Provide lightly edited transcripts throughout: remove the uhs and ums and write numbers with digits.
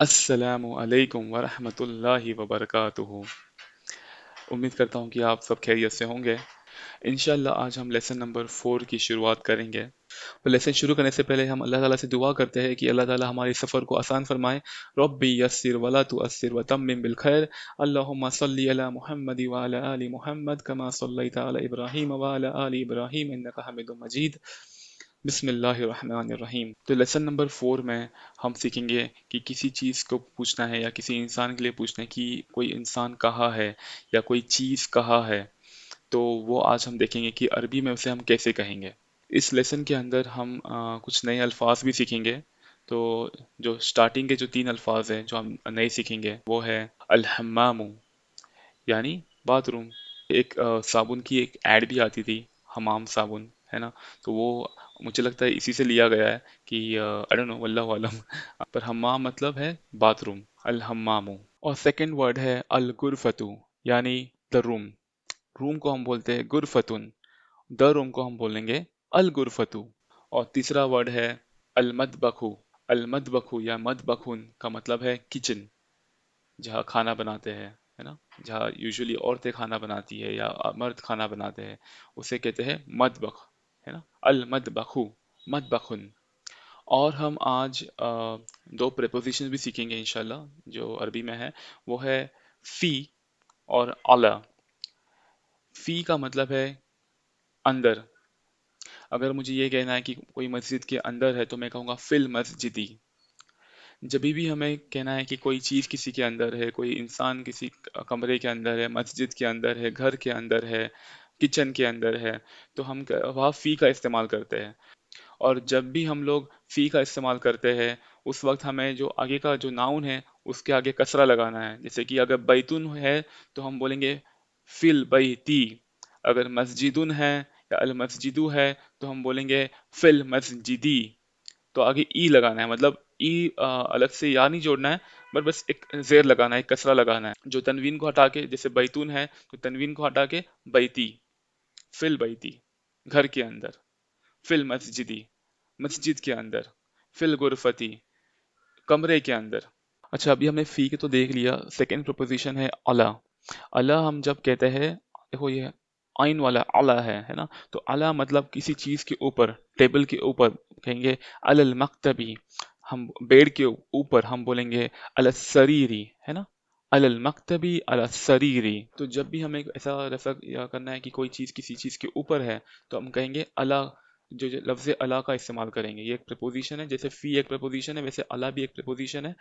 अस्सलामु अलैकुम वरहमतुल्लाहि वबरकातुहू। उम्मीद करता हूँ कि आप सब खैरियत से होंगे। इंशाल्लाह आज हम लेसन नंबर 4 की शुरुआत करेंगे। तो लेसन शुरू करने से पहले हम अल्लाह ताला से दुआ करते हैं कि अल्लाह ताला हमारे सफ़र को आसान फरमाए। रब्बी यस्सिर वला तुअस्सिर वतम्मिम बिल खैर। अल्लाहुम्मा सल्ली अला मुहम्मद व अला आलि मुहम्मद कमा सल्लैता अला इब्राहीम व अला आलि इब्राहीम इन्नका हमीदुम मजीद। बिस्मिल्लाहिर्रहमानिर्रहीम। तो लेसन नंबर 4 में हम सीखेंगे कि किसी चीज़ को पूछना है या किसी इंसान के लिए पूछना है कि कोई इंसान कहाँ है या कोई चीज़ कहाँ है, तो वो आज हम देखेंगे कि अरबी में उसे हम कैसे कहेंगे। इस लेसन के अंदर हम कुछ नए अल्फाज भी सीखेंगे। तो जो स्टार्टिंग के जो 3 अल्फाज हैं जो हम नए सीखेंगे वो है अल हम्मामु, यानी बाथरूम। एक साबुन की एक ऐड भी आती थी, हमाम साबुन, है ना। तो वो मुझे लगता है इसी से लिया गया है कि आई डोंट नो, वल्लाहु आलम। पर हमाम मतलब है बाथरूम, अल हम्मामु। और सेकंड वर्ड है अल गुरफतु, यानी द रूम। रूम को हम बोलते हैं गुरफतुन, द रूम को हम बोलेंगे अल गुरफतु। और तीसरा वर्ड है अल मदबखु। अल मदबखु या मदबखुन का मतलब है किचन, जहाँ खाना बनाते हैं, है ना। जहाँ यूजुअली औरतें खाना बनाती है या मर्द खाना बनाते हैं, उसे कहते हैं मदबख, है ना। अल मदबखु, मदबखुन। और हम आज दो प्रेपोजिशन भी सीखेंगे इंशाल्लाह, जो अरबी में है। वो है फी और अला। फी का मतलब है अंदर। अगर मुझे ये कहना है कि कोई मस्जिद के अंदर है तो मैं कहूँगा फिल मस्जिदी। जब भी हमें कहना है कि कोई चीज़ किसी के अंदर है, कोई इंसान किसी कमरे के अंदर है, मस्जिद के अंदर है, घर के अंदर है, किचन के अंदर है, तो हम वहाँ फ़ी का इस्तेमाल करते हैं। और जब भी हम लोग फ़ी का इस्तेमाल करते हैं, उस वक्त हमें जो आगे का जो नाउन है उसके आगे कसरा लगाना है। जैसे कि अगर बैतुन है तो हम बोलेंगे फिल बैती। अगर मस्जिदुन है या अल मस्जिदु है तो हम बोलेंगे फिल मस्जिदी। तो आगे ई लगाना है, मतलब ई अलग से या नहीं जोड़ना है, बट बस एक जेर लगाना है, एक कसरा लगाना है। जो तनवीन को हटा के, जैसे बैतून है तो तनवीन को हटा के बैती, फिल बैती, घर के अंदर। फिल मस्जिदी, मस्जिद के अंदर। फिल गुरफती, कमरे के अंदर। अच्छा, अभी हमने फी के तो देख लिया। सेकंड प्रोपोजिशन है अला। अला हम जब कहते हैं, देखो ये आइन वाला अला है ना। तो अला मतलब किसी चीज के ऊपर, टेबल के ऊपर कहेंगे अलल मक्तबी। हम बेड के ऊपर हम बोलेंगे अल सरीरी, है ना। अलल मक्तबी अल सरीरी। तो जब भी हमें ऐसा रेफर या करना है कि कोई चीज किसी चीज के ऊपर है, तो हम कहेंगे अला। जो लफ्ज़ अला का इस्तेमाल करेंगे, ये एक प्रपोजिशन है। जैसे फ़ी एक प्रपोजिशन है, वैसे अला भी एक प्रपोजिशन है।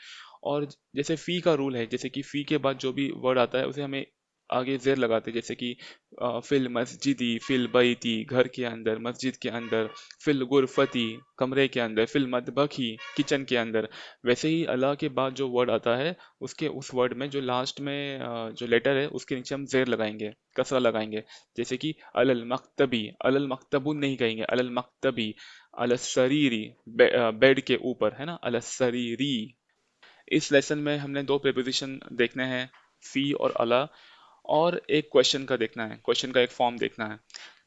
और जैसे फ़ी का रूल है, जैसे कि फ़ी के बाद जो भी वर्ड आता है उसे हमें आगे ज़ेर लगाते हैं। जैसे कि फिल मस्जिदी, फिल बैती, घर के अंदर, मस्जिद के अंदर। फिल गुरफती, कमरे के अंदर। फिल मतबखी, किचन के अंदर। वैसे ही अला के बाद जो वर्ड आता है, उसके उस वर्ड में जो लास्ट में जो लेटर है उसके नीचे हम ज़ेर लगाएंगे, कसरा लगाएंगे। जैसे कि अलल मक्तबी, अलल मक्तबुन नहीं कहेंगे, अलल मक्तबी। अल सरीरी, बेड के ऊपर, है ना, अल सरीरी। इस लेसन में हमने दो प्रेपोजिशन देखने हैं, फी और अला। और एक क्वेश्चन का देखना है, क्वेश्चन का एक फॉर्म देखना है,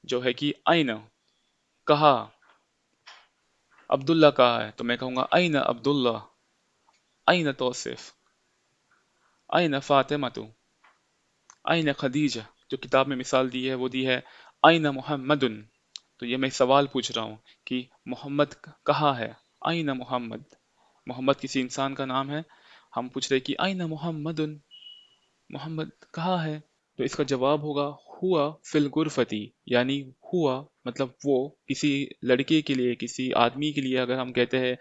जो है कि आइन, कहा। अब्दुल्ला कहा है तो मैं कहूंगा आइन अब्दुल्ला, आइन तौसिफ, आइन फातिमतु, आइन खदीजा। जो किताब में मिसाल दी है वो दी है आइन मुहम्मदुन। तो ये मैं सवाल पूछ रहा हूँ कि मोहम्मद कहाँ है। आइन मोहम्मद, मोहम्मद किसी इंसान का नाम है। हम पूछ रहे कि आइन मोहम्मदुन, मोहम्मद कहाँ है। तो इसका जवाब होगा हुआ फिल गुरफती, यानी हुआ मतलब वो। किसी लड़के के लिए, किसी आदमी के लिए अगर हम कहते हैं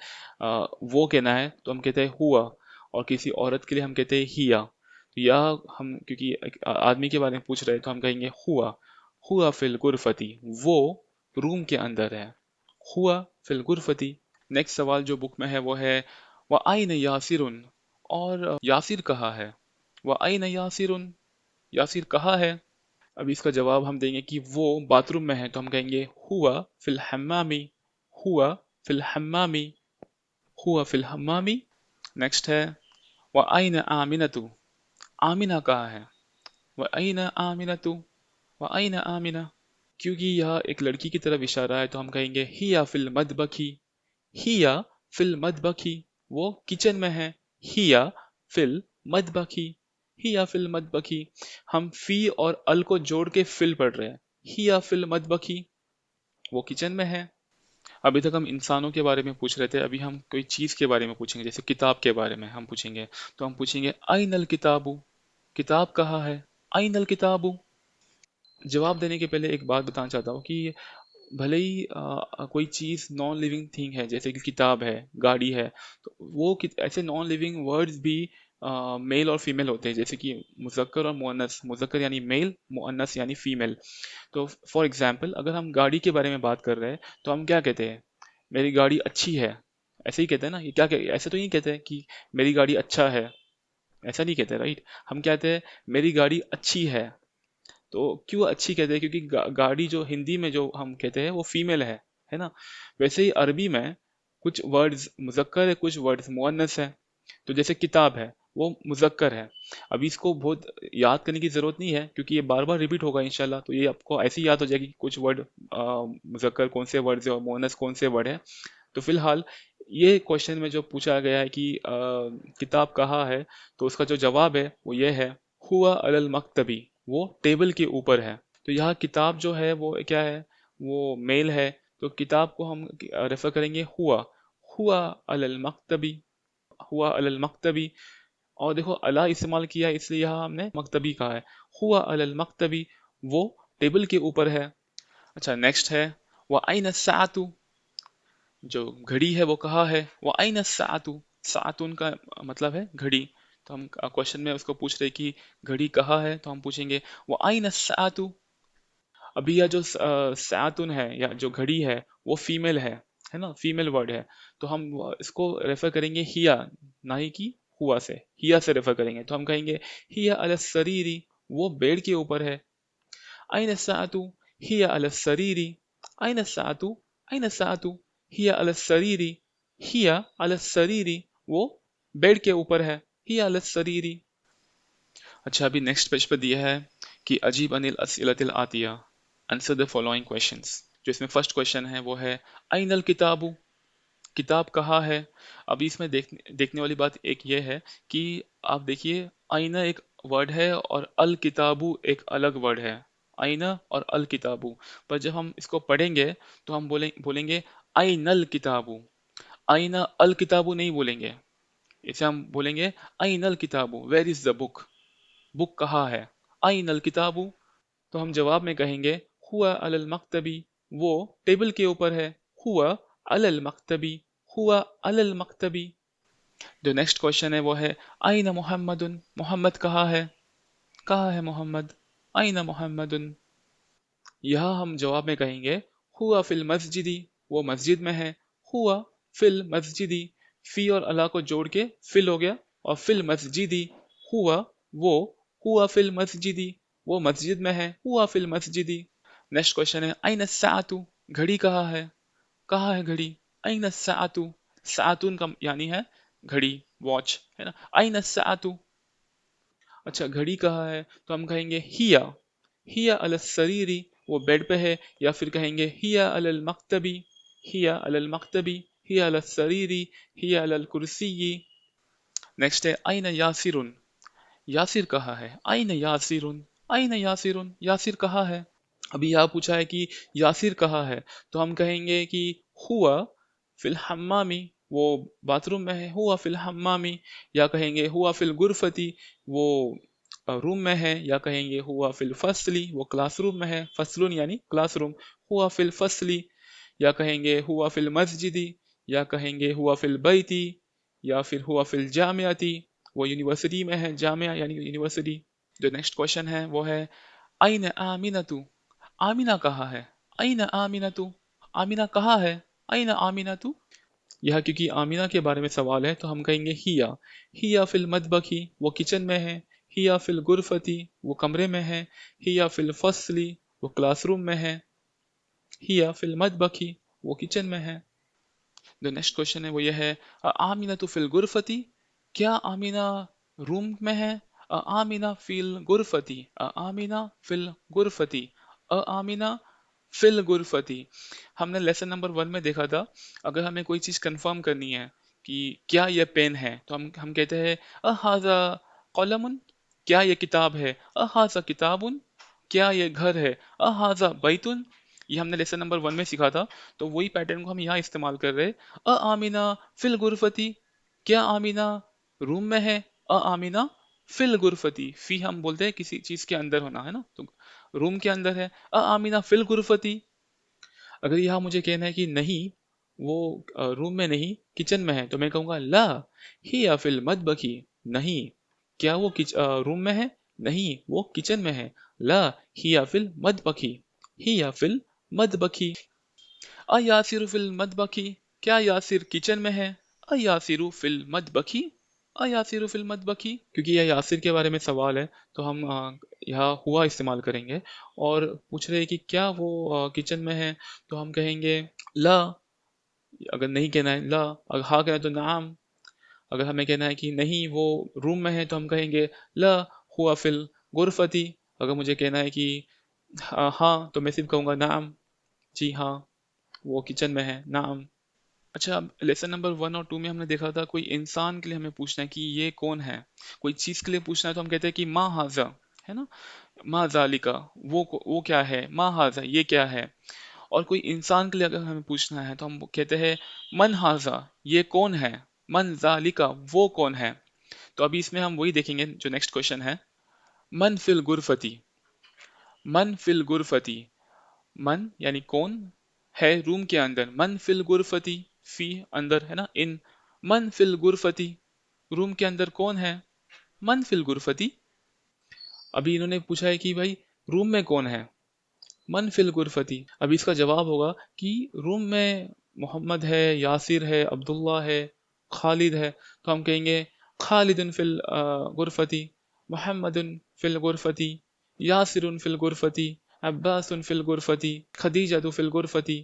वो कहना है तो हम कहते हैं हुआ। और किसी औरत के लिए हम कहते हैं हिया। तो या हम क्योंकि एक आदमी के बारे में पूछ रहे हैं तो हम कहेंगे हुआ, हुआ फिल गुरफती, वो रूम के अंदर है। हुआ फिल गुरफती। नेक्स्ट सवाल जो बुक में है वो है व आइन यासिरुन, और यासिर कहाँ है। व आइन यासिरुन, यासिर कहाँ है। अब इसका जवाब हम देंगे कि वो बाथरूम में है तो हम कहेंगे हुआ फिल हम्मामी, हुआ फिल हम्मामी, हुआ फिल हम्मामी। नेक्स्ट है व आइन आमिनतु, आमिना कहाँ है। व आइन आमिनतु, व आइन आमिना। क्योंकि यह एक लड़की की तरफ इशारा है तो हम कहेंगे हिया फिल मदबखी, हिया फिल मदबखी, वो किचन में है। हिया फिल मदबखी, हिया फिल मदबखी। हम फी और अल को जोड़ के फिल पढ़ रहे हैं, हिया फिल मदबखी, वो किचन में है। अभी तक हम इंसानों के बारे में पूछ रहे थे, अभी हम कोई चीज के बारे में पूछेंगे, जैसे किताब के बारे में हम पूछेंगे। तो हम पूछेंगे आइनल किताबू, किताब कहाँ है, आइनल किताबू। जवाब देने के पहले एक बात बताना चाहता हूँ कि भले ही कोई चीज नॉन लिविंग थिंग है, जैसे कि किताब है, गाड़ी है, तो वो ऐसे नॉन लिविंग वर्ड्स भी मेल और फीमेल होते हैं, जैसे कि मुजक्कर और मुअन्नस, मुजक्कर यानी मेल, मुअन्नस यानी फीमेल। तो फॉर एग्जाम्पल अगर हम गाड़ी के बारे में बात कर रहे हैं तो हम क्या कहते हैं, मेरी गाड़ी अच्छी है, ऐसे ही कहते हैं ना। ये क्या ऐसे तो नहीं कहते हैं कि मेरी गाड़ी अच्छा है, ऐसा नहीं कहते, राइट। हम कहते हैं मेरी गाड़ी अच्छी है। तो क्यों अच्छी कहते हैं, क्योंकि गाड़ी जो हिंदी में जो हम कहते हैं वो फीमेल है ना। वैसे ही अरबी में कुछ वर्ड्स मुजक्कर है, कुछ वर्ड्स मुअन्नस है। तो जैसे किताब है वो मुजक्कर है। अभी इसको बहुत याद करने की जरूरत नहीं है, क्योंकि ये बार बार रिपीट होगा इंशाल्लाह, तो ये आपको ऐसे ही याद हो जाएगी कि कुछ वर्ड मुजक्कर कौन से वर्ड है और मुअन्नस कौन से वर्ड है। तो फिलहाल ये क्वेश्चन में जो पूछा गया है कि किताब कहाँ है, तो उसका जो जवाब है वो ये है, हुआ अलल मकतबी, वो टेबल के ऊपर है। तो यहाँ किताब जो है वो क्या है, वो मेल है। तो किताब को हम रेफर करेंगे हुआ, हुआ अलल मकतबी, हुआ अलल मकतबी। और देखो अला इस्तेमाल किया है, इसलिए यहाँ हमने मकतबी कहा है, हुआ अलल मकतबी, वो टेबल के ऊपर है। अच्छा नेक्स्ट है, वह आइन सातु, जो घड़ी है वो कहाँ है, वो आइन सातु, सातुन का मतलब है घड़ी। तो हम क्वेश्चन में उसको पूछ रहे कि घड़ी कहाँ है, तो हम पूछेंगे वो आइन सातु। अभी यह जो सातुन है या जो घड़ी है वो फीमेल है ना, फीमेल वर्ड है। तो हम इसको रेफर करेंगे हिया, ना ही कि हुआ से, हिया से रेफर करेंगे। तो हम कहेंगे हिया अल सरीरी, वो बेड के ऊपर है। आइन सातु, हिया अल सरीरी, आइन सातु, आइन सातु, हिया अल सरीरी, हिया अल सरीरी, वो बेड के ऊपर है, हिया अल सरीरी। अच्छा अभी नेक्स्ट पेज पे दिया है कि अजीब अनिल असिलतिल आतिया, आंसर द फॉलोइंग क्वेश्चंस। जो इसमें फर्स्ट क्वेश्चन है वो है अइनल किताबु, किताब कहाँ है। अभी इसमें देखने वाली बात एक ये है कि आप देखिए, आईना एक वर्ड है और अल किताबु एक अलग वर्ड है, आईना और अल किताबु। पर जब हम इसको पढ़ेंगे तो हम बोलेंगे आइनल किताबु, आईना अल किताबु नहीं बोलेंगे। इसे हम बोलेंगे आइनल किताबु, where is the book, book कहाँ है, आइनल किताबु। तो हम जवाब में कहेंगे हुआ अलल मकतबी, वो टेबल के ऊपर है, हुआ अलल मकतबी, हुआ अलल मकतबी। जो नेक्स्ट क्वेश्चन है वो है आइना मोहम्मदुन, मोहम्मद कहाँ है मोहम्मद, आइना मोहम्मदुन। यह हम जवाब में कहेंगे हुआ फिल मस्जिदी, वो मस्जिद में है, हुआ फिल मस्जिदी। फी और अला को जोड़ के फिल हो गया, और फिल मस्जिदी, हुआ वो, हुआ फिल मस्जिदी, वो मस्जिद में है, हुआ फिल मस्जिदी। नेक्स्ट क्वेश्चन है आइना सातु, घड़ी कहाँ है घड़ी, आइना सातु, सातुन का यानी है घड़ी, वॉच है ना, आइना सातु। अच्छा घड़ी कहाँ है, तो हम कहेंगे हिया, हिया अल सरीरी, वो बेड पे है। या फिर कहेंगे हिया अल मकतबी, हिया अल मकतबी, हिया अल सरीरी, हिया अल कुर्सी। नेक्स्ट है आइना यासिरुन, यासिर कहाँ है, आइना यासिरुन, आइना यासिरुन, यासिर कहाँ है। अभी यहाँ पूछा है कि यासिर कहाँ है, तो हम कहेंगे कि हुआ फिल हम्मामी, वो बाथरूम में है, हुआ फिल हम्मामी। या कहेंगे हुआ फिल गुरफती, वो रूम में है। या कहेंगे हुआ फिल फसली, वो क्लासरूम में है, फसलुन यानी क्लासरूम, हुआ फिल फसली। या कहेंगे हुआ फिल मस्जिदी, या कहेंगे हुआ फिल बैती, या फिर हुआ फिल जामियाती, वो यूनिवर्सिटी में है, जामिया यानी यूनिवर्सिटी। जो नेक्स्ट क्वेश्चन है वो है आइन आमिनतु, आमिना कहाँ है, आइना आमिनतु, आमिना कहाँ है, आइना आमिनतु। यह क्योंकि आमिना के बारे में सवाल है तो हम कहेंगे हिया, हिया फिल मदबखी, वो किचन में है, हिया फिल गुरफती, वो कमरे में है, हिया फिल फसली, वो क्लासरूम में है, हिया फिल मदबखी, वो किचन में है। जो नेक्स्ट क्वेश्चन है वो ये है आमिना तो फिल गुरफती, क्या आमिना रूम में है, आमिना फिल गुरफती, आमिना फिल गुरफती, आमिना फिल गुरफती। हमने लेसन नंबर 1 में देखा था, अगर हमें कोई चीज़ कंफर्म करनी है کہ کیا یہ پین ہے، تو ہم کہتے ہیں احاذا قلم، کیا یہ کتاب ہے، احاذا کتاب، کیا یہ گھر ہے، احاذا بیتن. یہ ہم نے لیسن نمبر 1 میں سیکھا تھا، تو وہی پیٹرن کو ہم یہاں استعمال کر رہے. آمینہ فی الغرفتی، کیا آمینہ روم میں ہے، آمینہ فی الغرفتی، فی ہم بولتے ہیں کسی چیز کے اندر ہونا ہے نا، تو روم کے اندر ہے. آمینہ فی الغرفتی. اگر یہاں مجھے کہنا ہے کہ نہیں وہ روم میں نہیں کچن میں ہے، تو میں کہوں گا لا ہی فی المطبخ، نہیں کیا وہ روم میں ہے، نہیں وہ کچن میں ہے. لا ہی فی المطبخ، ہی فی المطبخ. یاسر فی المطبخ، کیا یاسر کچن میں ہے، یاسر فی المطبخ، یاسر فی المطبخ. کیونکہ یہ یاسر کے بارے میں سوال ہے، تو ہم یہاں ہوا استعمال کریں گے. اور پوچھ رہے کہ کیا وہ کچن میں ہے، تو ہم کہیں گے لا. اگر نہیں کہنا ہے لا، اگر ہاں کہنا ہے تو نعم. اگر ہمیں کہنا ہے کہ نہیں وہ روم میں ہے، تو ہم کہیں گے لا ہوا فی الغرفتی. اگر مجھے کہنا ہے کہ ہاں، تو میں صرف کہوں گا نعم، جی ہاں وہ کچن میں ہے، نعم. اچھا، لیسن نمبر 1 اور 2 میں ہم نے دیکھا تھا کوئی انسان کے لیے ہمیں پوچھنا ہے کہ یہ کون ہے. کوئی چیز کے لیے پوچھنا ہے تو ہم کہتے ہیں کہ ما ہاذا، ہے نا، ما ذالکا، وہ کیا ہے، ما ہاذا یہ کیا ہے. اور کوئی انسان کے لیے اگر ہمیں پوچھنا ہے تو ہم کہتے ہیں من ہاذا، یہ کون ہے، من ذالکا وہ کون ہے. تو ابھی اس میں ہم وہی دیکھیں گے جو نیکسٹ کوشچن ہے. من فی الغرفتی، من فی الغرفتی، من یعنی کون ہے روم کے اندر، من فی الغرفتی، فی اندر ہے نا، ان. من فی الغرفتی، روم کے اندر کون ہے، من فی الغرفتی. ابھی انہوں نے پوچھا ہے کہ بھائی روم میں کون ہے، من فی الغرفتی. ابھی اس کا جواب ہوگا کہ روم میں محمد ہے، یاسر ہے، عبداللہ ہے، خالد ہے. تو ہم کہیں گے خالد فی الغرفتی، محمد فی الغرفتی، یاسر فی الغرفتی، عباس فی الغرفتی، خدیجہ فی الغرفتی،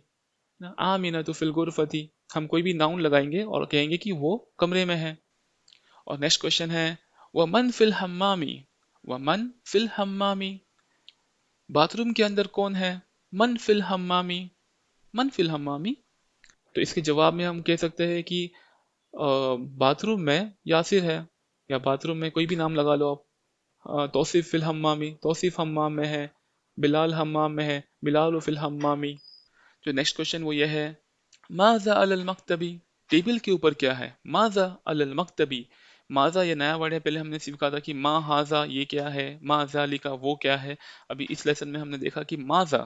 آمینہ فی الغرفتی. ہم کوئی بھی ناؤن لگائیں گے اور کہیں گے کہ وہ کمرے میں ہے. اور نیکسٹ کوشچن ہے ومن فی الحمامی، ومن فی الحمامی، باتھ روم کے اندر کون ہے، من فی الحمامی، من فی الحمامی. تو اس کے جواب میں ہم کہہ سکتے ہیں کہ باتھ روم میں یاسر ہے، یا باتھ روم میں کوئی بھی نام لگا لو آپ. توصیف فی الحمامی، توصیف حمام میں ہے. بلال حمام میں ہے، بلال فی الحمامی. جو نیکسٹ کوشچن وہ یہ ہے ماذا علی المکتبی، ٹیبل کے اوپر کیا ہے، ماذا علی المکتبی. ماذا یہ نیا ورڈ ہے، پہلے ہم نے سیکھا تھا کہ ما ہاذا یہ کیا ہے، ما ذالکا وہ کیا ہے. ابھی اس لیسن میں ہم نے دیکھا کہ ماذا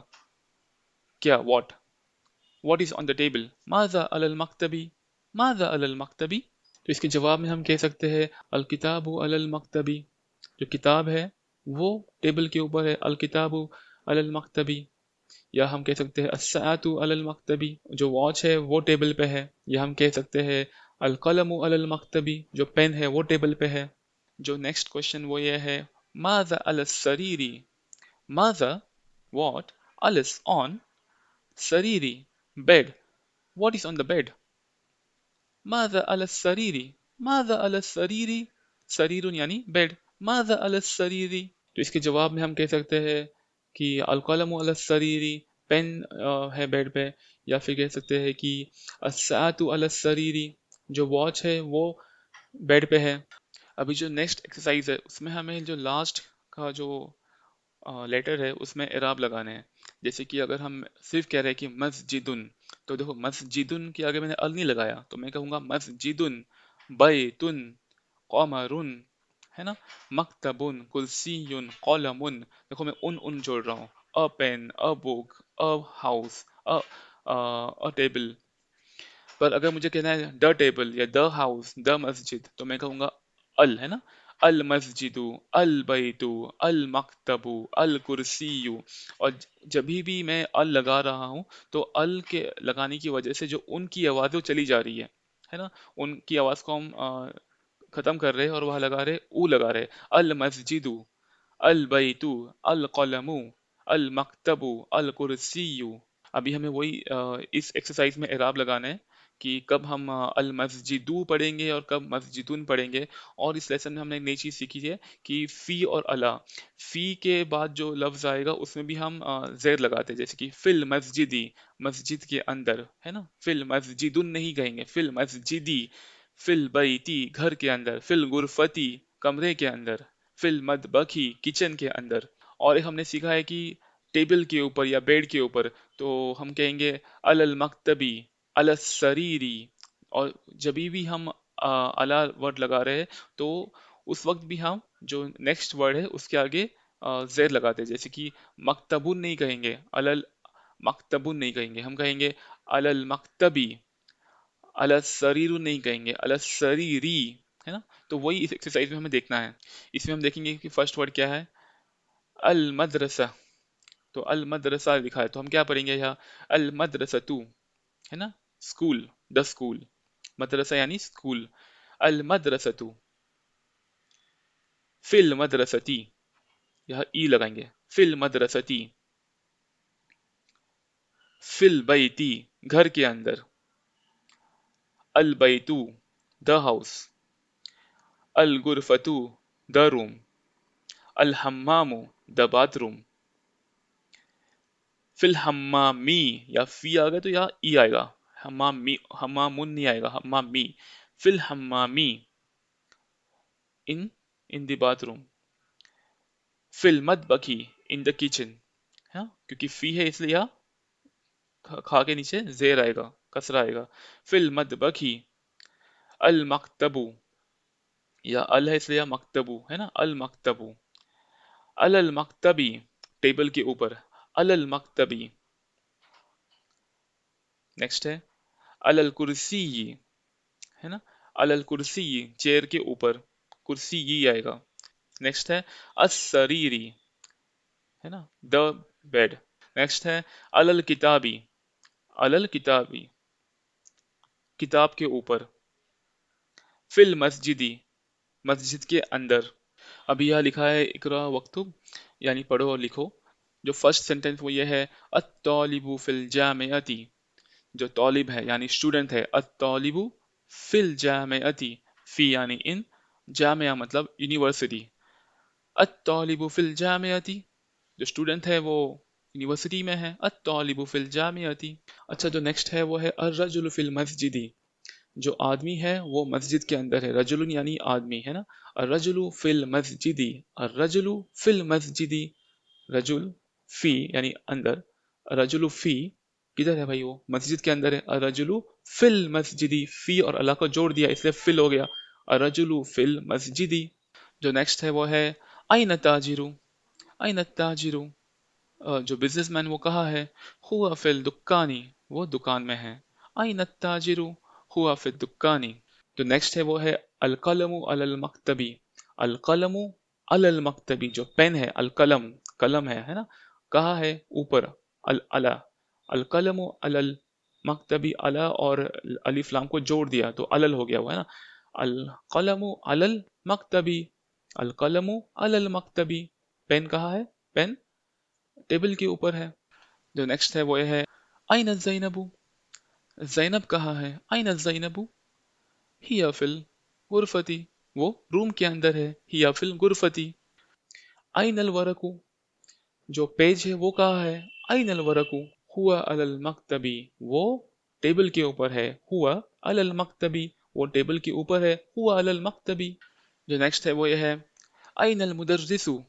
کیا، what is on the table, ماذا علی المکتبی، ماذا علی المکتبی. تو اس کے جواب میں ہم کہہ سکتے ہیں الکتاب علی المکتبی، جو کتاب ہے وہ ٹیبل کے اوپر ہے، الکتاب علی المکتبی. یا ہم کہہ سکتے ہیں الساعۃ علی المکتبی، جو واچ ہے وہ ٹیبل پہ ہے. یا ہم کہہ سکتے ہیں القلم علی المکتبی، جو پین ہے وہ ٹیبل پہ ہے. جو نیکسٹ کوشچن وہ یہ ہے ماذا علی السریری، ماذا واٹ، علس آن، سریری bed, what is on the bed. ماذا علی السریری، ماذا علی السریری، سریر یعنی بیڈ، ماذا علی السریری. تو اس کے جواب میں ہم کہہ سکتے ہیں کہ القلم علی السریری، پین ہے بیڈ پہ. یا پھر کہہ سکتے ہیں کہ الساعۃ علی السریری، جو واچ ہے وہ بیڈ پہ ہے. ابھی جو نیکسٹ ایکسرسائز ہے اس میں ہمیں جو لاسٹ کا جو لیٹر ہے اس میں اعراب لگانے ہیں. جیسے کہ اگر ہم صرف کہہ رہے ہیں کہ مسجدن، تو دیکھو مسجدن کے آگے میں نے ال نہیں لگایا، تو میں کہوں گا مسجدن، بیتن، قمرن، ہے نا، مکتبن، کرسی، قلم. دیکھو میں ان جوڑ رہا ہوں، ا پین، ا بک، ا ہاؤس، ا ٹیبل. پر اگر مجھے کہنا ہے دا ٹیبل یا دا ہاؤس، دا مسجد، تو میں کہوں گا ال، ہے نا، المسجد، البیت، المکتب، الکرسی. اور جبھی بھی میں ال لگا رہا ہوں تو ال کے لگانے کی وجہ سے جو ان کی آواز ہے وہ چلی جا رہی ہے نا. ان کی آواز کو ہم ختم کر رہے اور وہاں لگا رہے او لگا رہے. المسجد، البیت، القلم، المکتب، الکرسی. ابھی ہمیں وہی اس ایکسرسائز میں اعراب لگانا ہے کہ کب ہم المسجدو پڑھیں گے اور کب مسجدون پڑھیں گے. اور اس لیسن میں ہم نے ایک نئی چیز سیکھی ہے کہ فی اور الا، فی کے بعد جو لفظ آئے گا اس میں بھی ہم زیر لگاتے ہیں. جیسے کہ فی المسجدی، مسجد کے اندر، ہے نا، فی المسجدن نہیں کہیں گے، فی المسجدی، फिल बैती घर के अंदर, फिल गुरफती कमरे के अंदर, फिल मदबखी किचन के अंदर। और एक हमने सीखा है कि टेबल के ऊपर या बेड के ऊपर, तो हम कहेंगे अलल मकतबी, अल सरीरी। और जब भी हम अला वर्ड लगा रहे हैं, तो उस वक्त भी हम जो नेक्स्ट वर्ड है उसके आगे जेर लगाते हैं। जैसे कि मकतबुन नहीं कहेंगे, अलल मकतबुन नहीं कहेंगे, हम कहेंगे अलल मकतबी। अल सरीरु नहीं कहेंगे, अल सरीरी, है ना। तो वही इस एक्सरसाइज में हमें देखना है। इसमें हम देखेंगे कि फर्स्ट वर्ड क्या है, अल मदरसा। तो अल मदरसा लिखा है, तो हम क्या पढ़ेंगे यहाँ, अल मदरसतु, है ना, स्कूल, द स्कूल। मदरसा यानी स्कूल। अल मदरसतु, फिल मदरसती, यह ई लगाएंगे, फिल मदरसती, फिल बैती घर के अंदर, अल बैतु द हाउस, अल गुरफतु द रूम, अल हम्मामु द बाथरूम। फिल हम्मामी, या फी आ गया तो यहाँ ई आएगा, हम्मामी, हम्मामुन नहीं आएगा, हम्मामी। फिल हम्मामी, इन द बाथरूम। फिल मतबखी, इन द किचन। हाँ, क्योंकि फी है इसलिए यहाँ खा के नीचे जेर आएगा, कसरा आएगा। फिल मतबखी, अल मकतबू, या अल है इसलिए यहाँ मकतबू, है ना, अल मकतबू। अलल मकतबी, टेबल के ऊपर, अलल मकतबी। नेक्स्ट है अलल कुर्सी, है ना, अलल कुर्सी चेयर के ऊपर, कुर्सी ये आएगा। नेक्स्ट है असरीरी, है ना, द बेड। नेक्स्ट है अलल किताबी, अलल किताबी किताब के ऊपर। फिल मस्जिदी, मस्जिद के अंदर। अभी यह लिखा है इकरा वक्तुब, यानी पढ़ो और लिखो। जो फर्स्ट सेंटेंस वो ये है, अत्तालिबु फिल जामिअती, जो तौलिब है यानी स्टूडेंट है, अत्तालिबु फिल जामिअती, फी यानी इन, जामिया मतलब यूनिवर्सिटी। अत्तालिबु फिल जामिअती, जो स्टूडेंट है वो यूनिवर्सिटी में है, अत्तालिबु फिल जामिअती। अच्छा, जो नेक्स्ट है वो है अर्रजुलु फिल मस्जिदी, जो आदमी है वो मस्जिद के अंदर है, रजुलुन यानी आदमी, है ना। अर्रजुलु फिल मस्जिदी, अर्रजुलु फिल मस्जिदी, रजुल फी यानी अंदर, रजुलु फी किधर है भाई, वो मस्जिद के अंदर है। अर्रजुलु फिल मस्जिदी, फी और अल्लाह को जोड़ दिया इसलिए फिल हो गया, अर्रजुलु फिल मस्जिदी। जो नेक्स्ट है वो है अइन ताजिरु, अइन ताजिरु, जो बिजनेसमैन वो कहाँ है, हुआ फिल दुक्कानी, वो दुकान में है। अइन ताजिरु हुआ फिल दुक्कानी। तो नेक्स्ट है वो है अलकलमु अलल मकतबी, अलकलमु अलल मकतबी, जो पेन है, अलकलम कलम है ना, कहाँ है, ऊपर, अल अला, अलकलमु अलल मकतबी, अला और अलिफ लाम को जोड़ दिया तो अलल हो गया, वो है ना, अलकलमु अलल मकतबी, अलकलमु अलल मकतबी। पेन कहाँ है, पेन टेबल के ऊपर है। जो नेक्स्ट है वो ये है आइन जैनबू, जैनब कहाँ है, आइन जैनबू हिया फिल गुरफती, वो रूम के अंदर है, हिया फिल गुरफती। आइन अल वरकू, जो पेज है वो कहाँ है, आइन अल वरकू हुआ अलल मकतबी, वो टेबल के ऊपर है, हुआ अलल मकतबी, वो टेबल के ऊपर है, हुआ अलल मकतबी। जो नेक्स्ट है वो ये है आइन अल मुदर्रिसु,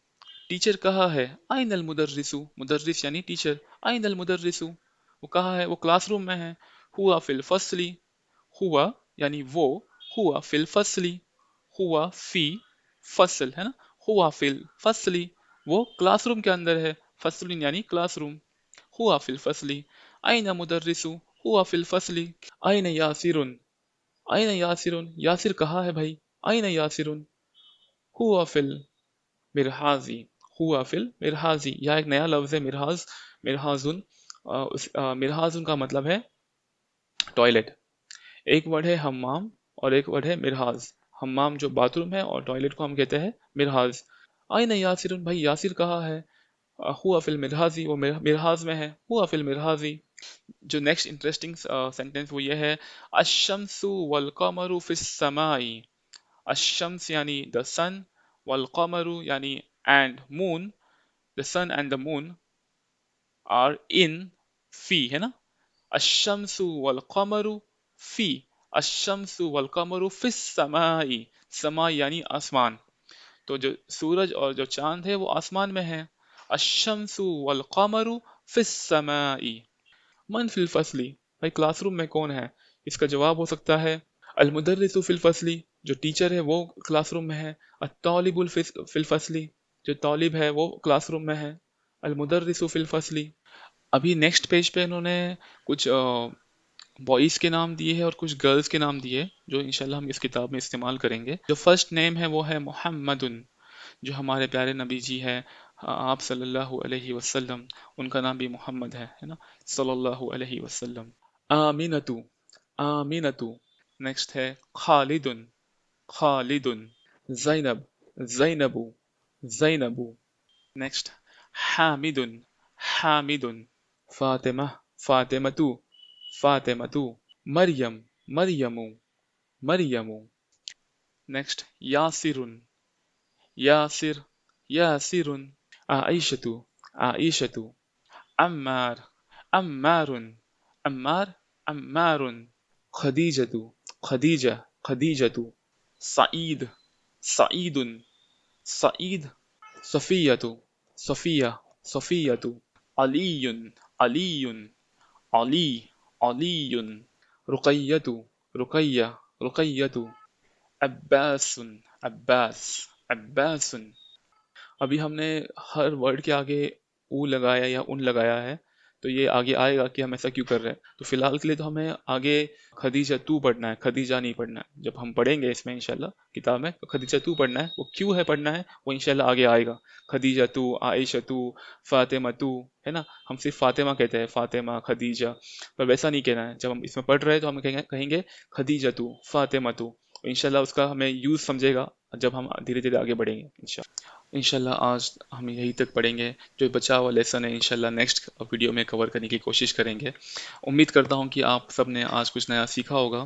टीचर कहाँ है, आइन अल मुदर्रिसु, मुदर्रिस यानी टीचर, आइन अल मुदर्रिसु, वो कहाँ है, वो क्लासरूम में है। हुआ फिल फसली, हुआ यानी वो, हुआ फिल फसली, हुआ फी फसल, है ना, हुआ फिल फसली, वो क्लासरूम के अंदर है, फसलिन यानी क्लासरूम। हुआ फिल फसली, आइना मुदर्रिसु हुआ फिल फसली, आइना यासिरुन, आइना यासिरुन, यासिर कहाँ है भाई, आइना यासिरुन हुआ फिल मिरहाजी, हुआ फिल मिरहाजी। यह एक नया लफ्ज है मिरहाज, मिरहाजुन। मिरहाजुन का मतलब है टॉयलेट। एक वर्ड है हम्माम और एक वर्ड है मिरहाज। हम्माम जो बाथरूम है और टॉयलेट को हम कहते हैं मिरहाज। आइना यासिरुन, भाई यासिर कहाँ है, हुआ फिल मिरहाजी, वो मिरहाज में है, हुआ फिल मिरहाजी। जो नेक्स्ट इंटरेस्टिंग सेंटेंस वो ये है अशम्सु वल कमरु फिस समाई, अशम्स यानी द सन, वल कमरु यानी and moon, the sun and the moon are in फी, है ना, अशम्सु वल कमरु फी, अशम्सु वल कमरु फिस समाई, समा यानी आसमान, तो जो सूरज और जो चांद है वो आसमान में है। अशम्सु वल कमरु फिस समाई, मन फिल फसली, भाई क्लासरूम में कौन है? इसका जवाब हो सकता है अल मुदर्रिसु फिल फसली, जो टीचर है वो क्लासरूम में है। अत्तालिबुल फिल फसली, जो तालिब है वो क्लासरूम में है। अल मुदर्रिसु फिल फसली। अभी नेक्स्ट पेज पे इन्होंने कुछ बॉयज़ के नाम दिए हैं और कुछ गर्ल्स के नाम दिए जो इंशाल्लाह हम इस किताब में इस्तेमाल करेंगे। जो फर्स्ट नेम है वो है मुहम्मदुन, जो हमारे प्यारे नबी जी हैं, आप सल्लल्लाहु अलैहि वसल्लम, उनका नाम भी मोहम्मद है ना, सल्लल्लाहु अलैहि वसल्लम। आमिनतु, आमिनतु। नेक्स्ट है खालिदुन, खालिदुन। ज़ैनब, ज़ैनबु, ज़ैनबु। नेक्स्ट हामिदुन, हामिदुन। फातिमा, फातिमतु, फातिमतु। मरियम, मरियमु, मरियमु। नेक्स्ट यासिरुन, यासिर, यासिरुन। आइशतु, आइशतु। अम्मार, अम्मारुन, अम्मार, अम्मारुन। खदीजतु, खदीजा, खदीजतु। सईद, सईदुन, सईद। सफियतु, सफिया, सफियतु। अलीयुन, अलीयुन, अली, अलीयुन। रुकैयतु, रुकैया, रुकैयतु। अब्बासुन, अब्बास, अब्बासुन। अभी हमने हर वर्ड के आगे ऊ लगाया या उन लगाया है, तो ये आगे आएगा कि हम ऐसा क्यों कर रहे हैं। तो फिलहाल के लिए तो हमें आगे खदीजा तू पढ़ना है, खदीजा नहीं पढ़ना है। जब हम पढ़ेंगे इसमें इंशाल्लाह किताब में, तो खदीजा तू पढ़ना है, वो क्यों है पढ़ना है वो इंशाल्लाह आगे आएगा। खदीजा तू, आयशा तू, फातिमा तू, है ना। हम सिर्फ फातिमा कहते हैं, फातिमा, खदीजा, पर वैसा नहीं कहना है। जब हम इसमें पढ़ रहे हैं तो हम कहेंगे कहेंगे खदीजा तू, फातिमा तू। इंशाल्लाह उसका हमें यूज़ समझेगा जब हम धीरे धीरे आगे बढ़ेंगे इंशाल्लाह। आज हम यहीं तक पढ़ेंगे, जो बचा हुआ लेसन है इंशाल्लाह नेक्स्ट वीडियो में कवर करने की कोशिश करेंगे। उम्मीद करता हूँ कि आप सब ने आज कुछ नया सीखा होगा।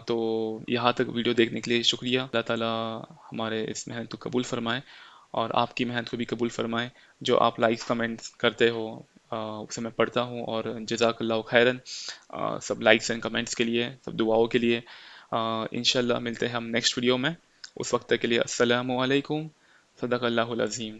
तो यहाँ तक वीडियो देखने के लिए शुक्रिया। अल्लाह ताला हमारे इस मेहनत को कबूल फरमाए और आपकी मेहनत को भी कबूल फरमाए। जो आप लाइक्स कमेंट्स करते हो उसे मैं पढ़ता हूँ, और जज़ाकल्लाहु खैरन सब लाइक्स एंड कमेंट्स के लिए, सब दुआओं के लिए। इंशाल्लाह मिलते हैं हम नेक्स्ट वीडियो में। उस वक्त तक के लिए अस्सलामु अलैकुम। सदक़ल्लाहुल अज़ीम।